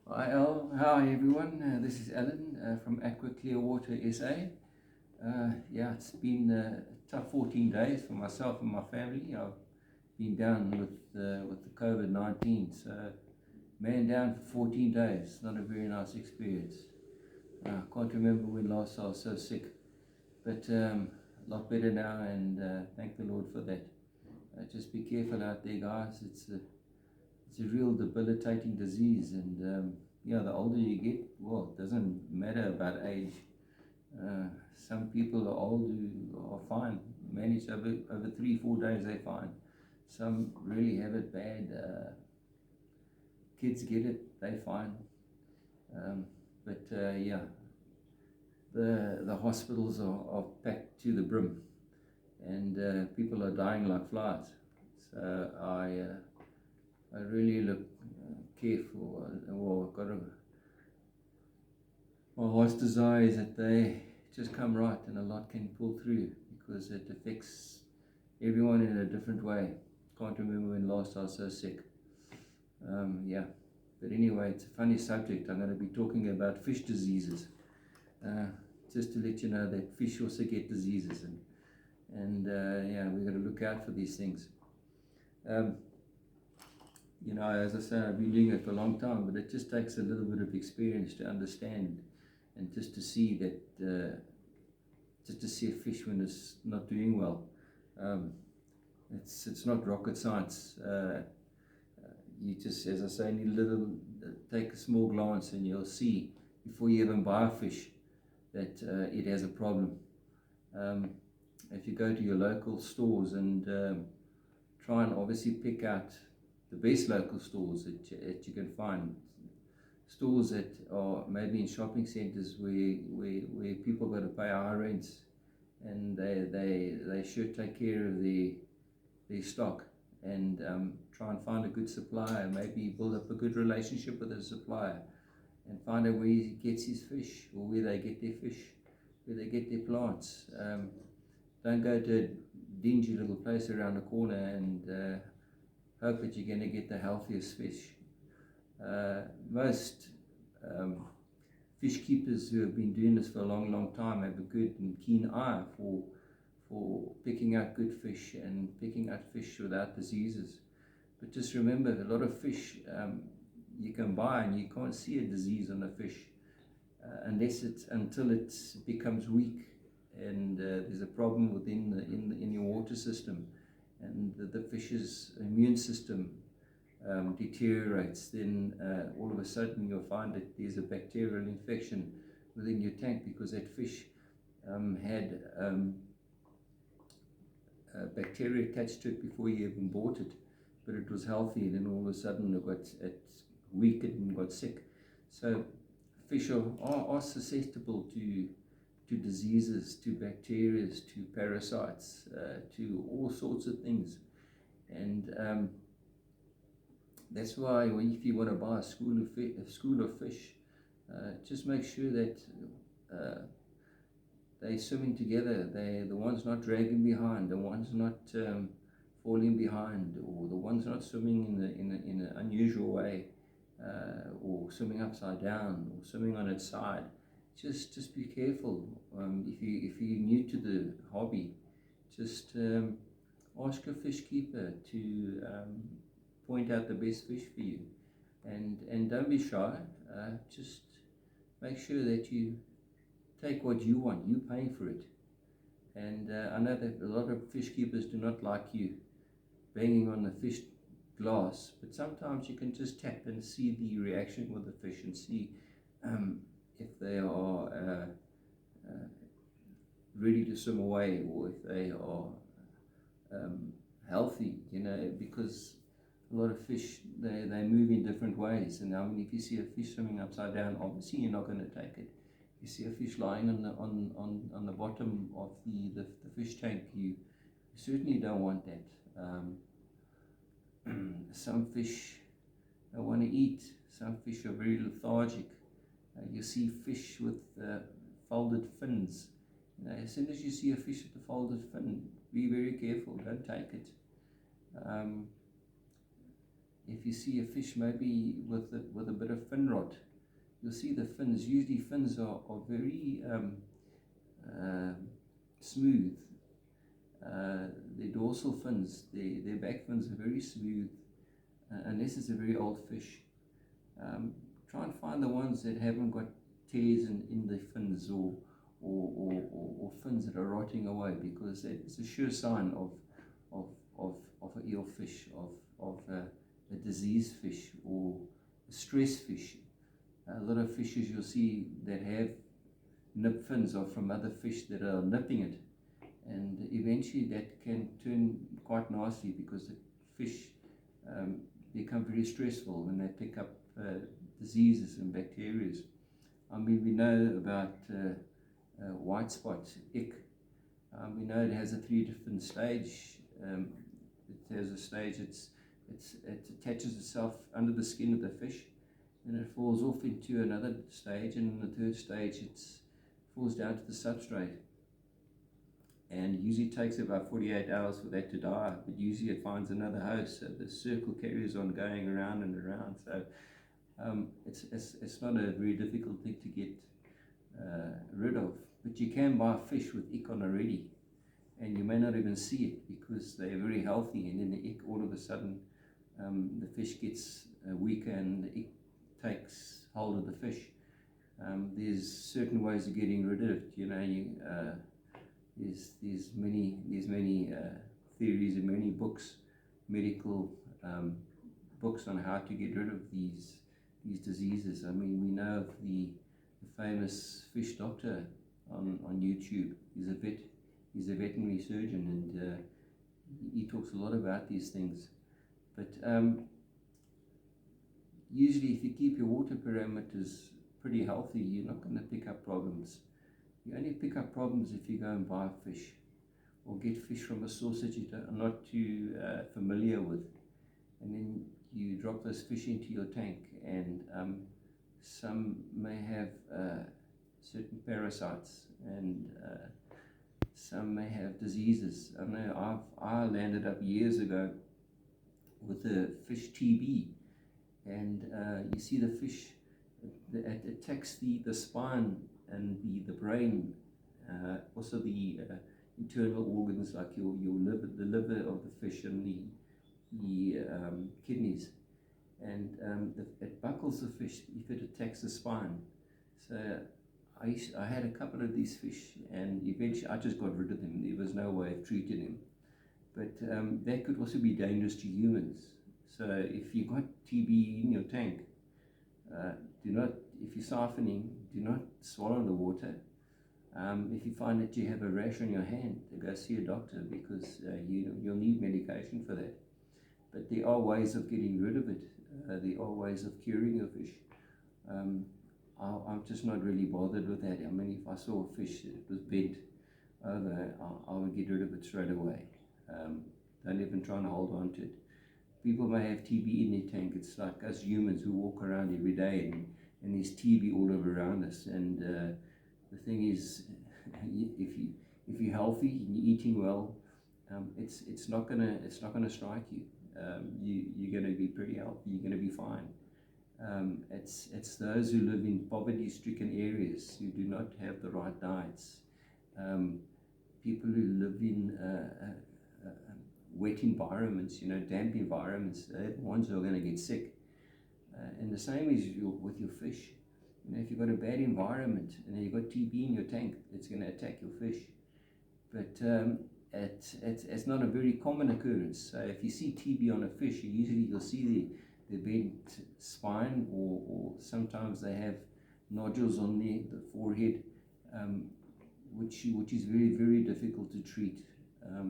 Hi everyone, this is Alan from Aqua Clear Water SA. Yeah, it's been a tough 14 days for myself and my family. I've been down with the COVID-19, so man down for 14 days. Not a very nice experience. I can't remember when last I was so sick, but a lot better now, and thank the Lord for that. Just be careful out there, guys. It's a real debilitating disease, and yeah, the older you get, well, it doesn't matter about age. Some people are old who are fine, manage over 3-4 days, they're fine. Some really have it bad. Kids get it, they're fine. But yeah, the hospitals are packed to the brim, and people are dying like flies. So I really look careful. Well, my heart's desire is that they just come right and a lot can pull through, because it affects everyone in a different way. Can't remember when last I was so sick. Yeah, but anyway, it's a funny subject. I'm going to be talking about fish diseases. Just to let you know that fish also get diseases, and yeah, we've got to look out for these things. You know, as I say, I've been doing it for a long time, but it just takes a little bit of experience to understand, and just to see that, just to see a fish when it's not doing well. It's not rocket science. You just, as I say, need a little, take a small glance, and you'll see before you even buy a fish that it has a problem. If you go to your local stores and try and obviously pick out the best local stores that you can find, stores that are maybe in shopping centres where people got to pay high rents, and they should take care of their stock, and try and find a good supplier, maybe build up a good relationship with the supplier, and find out where he gets his fish, or where they get their fish, where they get their plants. Don't go to a dingy little place around the corner and hope that you're going to get the healthiest fish. Most fish keepers who have been doing this for a long time have a good and keen eye for picking out good fish and picking out fish without diseases. But just remember, a lot of fish you can buy, and you can't see a disease on a fish until it becomes weak, and there's a problem in your water system, and the fish's immune system deteriorates. Then all of a sudden you'll find that there's a bacterial infection within your tank, because that fish had bacteria attached to it before you even bought it, but it was healthy, and then all of a sudden it weakened and got sick. So fish are susceptible to diseases, to bacteria, to parasites, to all sorts of things. And that's why if you want to buy a school of fish, just make sure that they're swimming together. The one's not dragging behind, the one's not falling behind, or the one's not swimming in an unusual way, or swimming upside down, or swimming on its side. Just be careful. If you're new to the hobby, just ask your fish keeper to point out the best fish for you, and don't be shy. Just make sure that you take what you want. You pay for it. And I know that a lot of fish keepers do not like you banging on the fish glass, but sometimes you can just tap and see the reaction with the fish, and see if they are ready to swim away, or if they are healthy, because a lot of fish, they move in different ways. And I mean, if you see a fish swimming upside down, obviously you're not going to take it. If you see a fish lying on the bottom of the fish tank, you certainly don't want that. Some fish don't want to eat. Some fish are very lethargic. You see fish with folded fins. As soon as you see a fish with a folded fin, be very careful. Don't take it. if you see a fish maybe with a bit of fin rot, you'll see the fins. Usually fins are very smooth. Their dorsal fins, their back fins are very smooth, unless it's a very old fish. Try and find the ones that haven't got tears in the fins, or fins that are rotting away, because it's a sure sign of an ill fish, of a diseased fish, or a stress fish. A lot of fishes you'll see that have nip fins are from other fish that are nipping it, and eventually that can turn quite nasty, because the fish become very stressful when they pick up diseases and bacteria. I mean, we know about white spot, ick. We know it has a 3 different stage. It has a stage, it attaches itself under the skin of the fish, and it falls off into another stage, and in the third stage it falls down to the substrate. And usually it takes about 48 hours for that to die, but usually it finds another host, so the circle carries on going around and around. So it's not a very difficult thing to get rid of, but you can buy fish with ick on already, and you may not even see it because they're very healthy, and then the ick, all of a sudden the fish gets weaker and the ick takes hold of the fish. There's certain ways of getting rid of it. You know, there's many theories and many books, medical books on how to get rid of these diseases. I mean, we know of the famous fish doctor on YouTube. He's a veterinary surgeon, and he talks a lot about these things. But usually if you keep your water parameters pretty healthy, you're not going to pick up problems. You only pick up problems if you go and buy fish, or get fish from a source that you are not too familiar with, and then you drop those fish into your tank, and some may have certain parasites, and some may have diseases. I know I landed up years ago with a fish TB, and you see the fish, it attacks the spine and the brain, also the internal organs like your liver, the liver of the fish, and the kidneys, and it buckles the fish if it attacks the spine. So I had a couple of these fish, and eventually I just got rid of them. There was no way of treating them, but that could also be dangerous to humans. So if you got TB in your tank, do not, if you're siphoning, do not swallow the water. If you find that you have a rash on your hand, go see a doctor, because you'll need medication for that. But there are ways of getting rid of it. There are ways of curing your fish. I'm just not really bothered with that. I mean, if I saw a fish that was bent over, I would get rid of it straight away. Don't even try and hold on to it. People may have TB in their tank. It's like us humans who walk around every day, and there's TB all over around us. And the thing is, if you're healthy and you're eating well, it's not gonna strike you. You're gonna be pretty healthy. You're gonna be fine. It's those who live in poverty-stricken areas who do not have the right diets. People who live in wet environments, damp environments, they're the ones who are going to get sick. And the same is with your fish. If you've got a bad environment and you've got TB in your tank, it's going to attack your fish. But it's not a very common occurrence. So if you see TB on a fish, you'll see the bent spine, or sometimes they have nodules on the forehead, which is very, very difficult to treat.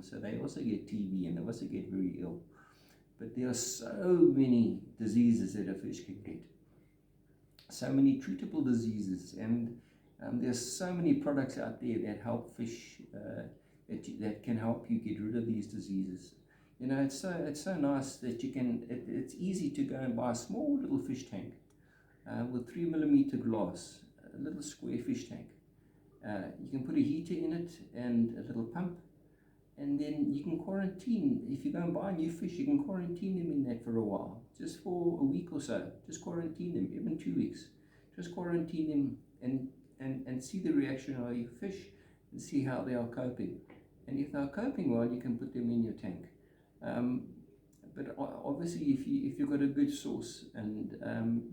So they also get TB, and they also get very ill. But there are so many diseases that a fish can get, so many treatable diseases, and there's so many products out there that help fish, that can help you get rid of these diseases. It's so nice that you can. It's easy to go and buy a small little fish tank with 3mm glass, a little square fish tank. You can put a heater in it and a little pump, and then you can quarantine. If you go and buy new fish, you can quarantine them in that for a while, just for a week or so. Just quarantine them, even 2 weeks. Just quarantine them and see the reaction of your fish and see how they are coping. And if they're coping well, you can put them in your tank. But obviously, if you've got a good source and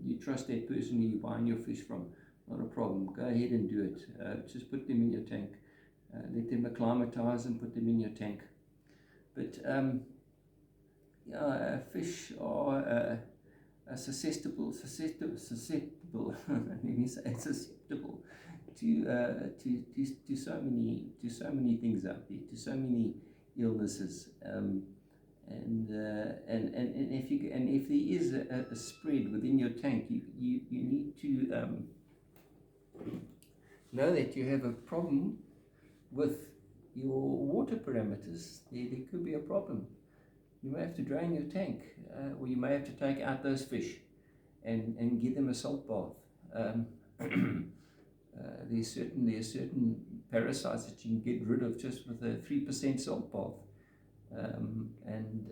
you trust that person who you're buying your fish from, not a problem. Go ahead and do it. Just put them in your tank. Let them acclimatize and put them in your tank. But yeah, fish are susceptible. Let me say susceptible to so many things out there, to so many illnesses. And if there is a spread within your tank, you need to know that you have a problem with your water parameters. There could be a problem. You may have to drain your tank, or you may have to take out those fish and give them a salt bath. There's certain parasites that you can get rid of just with a 3% salt bath, and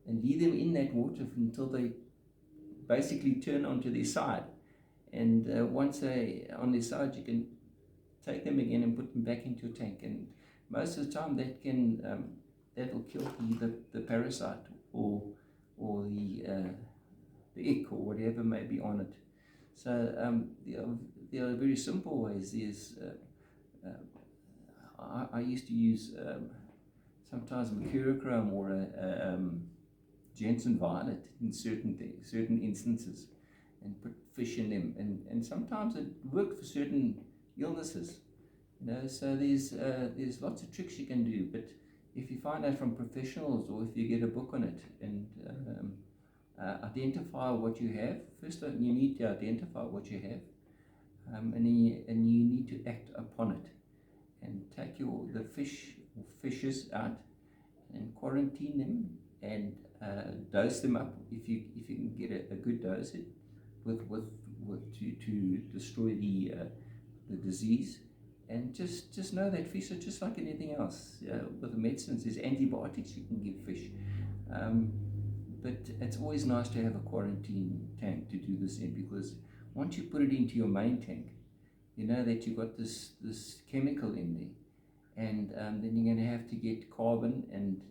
leave them in that water until they basically turn onto their side. And once they're on their side, you can take them again and put them back into your tank. And most of the time, that'll kill the parasite or the ick or whatever may be on it. So there are very simple ways. I used to use sometimes mercurochrome or a Jensen violet in certain instances, and put fish in them, and sometimes it worked for certain illnesses, so there's lots of tricks you can do. But if you find out from professionals, or if you get a book on it, and identify what you have first, you need to identify what you have, and you need to act upon it, and take the fish or fishes out and quarantine them, and dose them up if you can get a good dose to destroy the disease. And just know that fish are just like anything else. With the medicines, there's antibiotics you can give fish, but it's always nice to have a quarantine tank to do this in, because once you put it into your main tank, you know that you've got this chemical in there, and then you're going to have to get carbon, and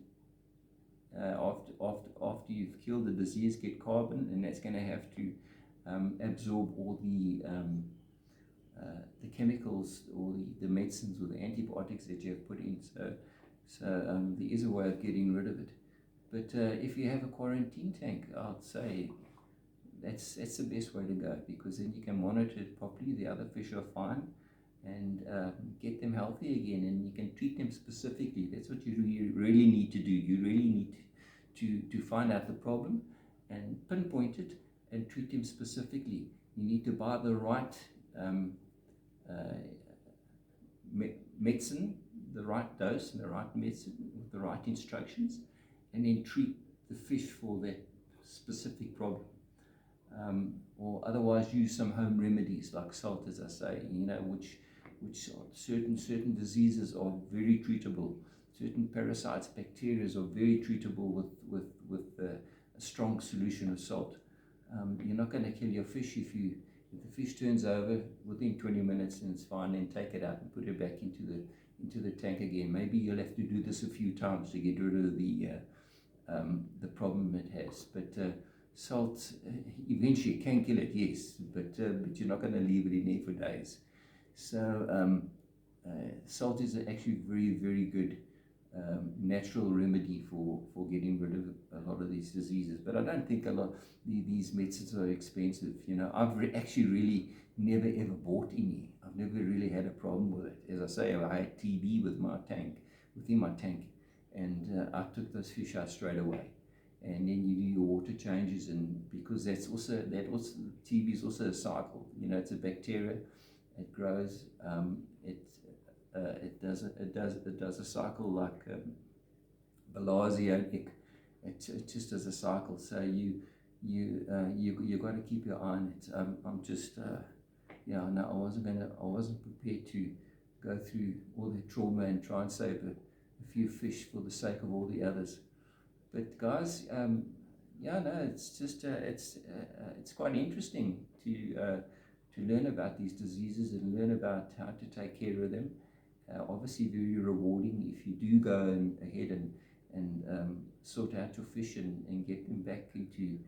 after you've killed the disease, get carbon, and that's going to have to absorb all the chemicals or the medicines or the antibiotics that you have put in. So there is a way of getting rid of it. But if you have a quarantine tank, I'd say that's the best way to go, because then you can monitor it properly. The other fish are fine, and get them healthy again, and you can treat them specifically. That's what you really need to do. You really need to find out the problem and pinpoint it and treat them specifically. You need to buy the right medicine, the right dose and the right medicine with the right instructions, and then treat the fish for that specific problem. Or otherwise use some home remedies like salt, as I say, which certain diseases are very treatable. Certain parasites, bacteria are very treatable with a strong solution of salt. You're not going to kill your fish if the fish turns over within 20 minutes and it's fine. Then take it out and put it back into the tank again. Maybe you'll have to do this a few times to get rid of the problem it has. But salt eventually can kill it, yes, but you're not going to leave it in there for days. So salt is actually very, very good natural remedy for getting rid of a lot of these diseases. But I don't think a lot these medicines are expensive. I've actually really never ever bought any. I've never really had a problem with it. As I say, I had TB within my tank, and I took those fish out straight away. And then you do your water changes, and because TB is also a cycle. It's a bacteria. It grows. It does a cycle like bilharzia. It just does a cycle. So you got to keep your eye on it. I'm just I wasn't prepared to go through all the trauma and try and save a a few fish for the sake of all the others. But guys, yeah, no, it's just it's quite interesting to learn about these diseases and learn about how to take care of them. Obviously, very rewarding if you do go ahead and sort out your fish and get them back into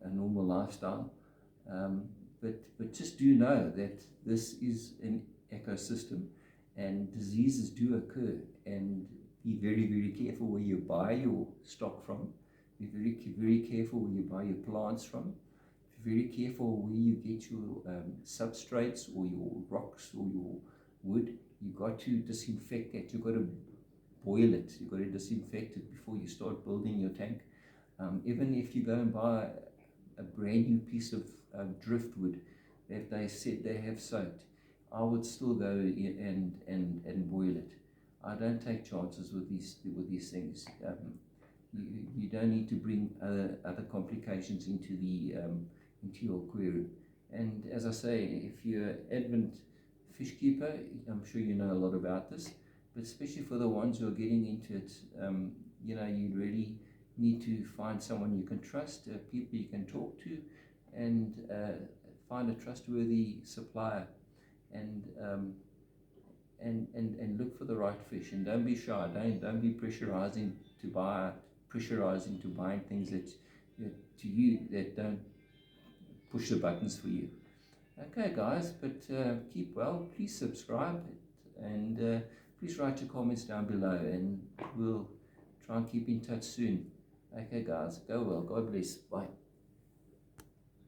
a normal lifestyle. But just do know that this is an ecosystem, and diseases do occur. And be very, very careful where you buy your stock from. Be very, very careful where you buy your plants from. Be very careful where you get your substrates or your rocks or your wood. You've got to disinfect that. You've got to boil it. You've got to disinfect it before you start building your tank. Even if you go and buy a brand new piece of driftwood that they said they have soaked, I would still go and boil it. I don't take chances with these things. You don't need to bring other complications into your aquarium. And as I say, if you're an advent fish keeper, I'm sure you know a lot about this. But especially for the ones who are getting into it, you know, you really need to find someone you can trust, people you can talk to, and find a trustworthy supplier, and look for the right fish. And don't be shy. Don't be pressurizing to buying things that don't push the buttons for you. Okay, guys, but keep well. Please subscribe, and please write your comments down below, and we'll try and keep in touch soon. Okay, guys, go well. God bless. Bye.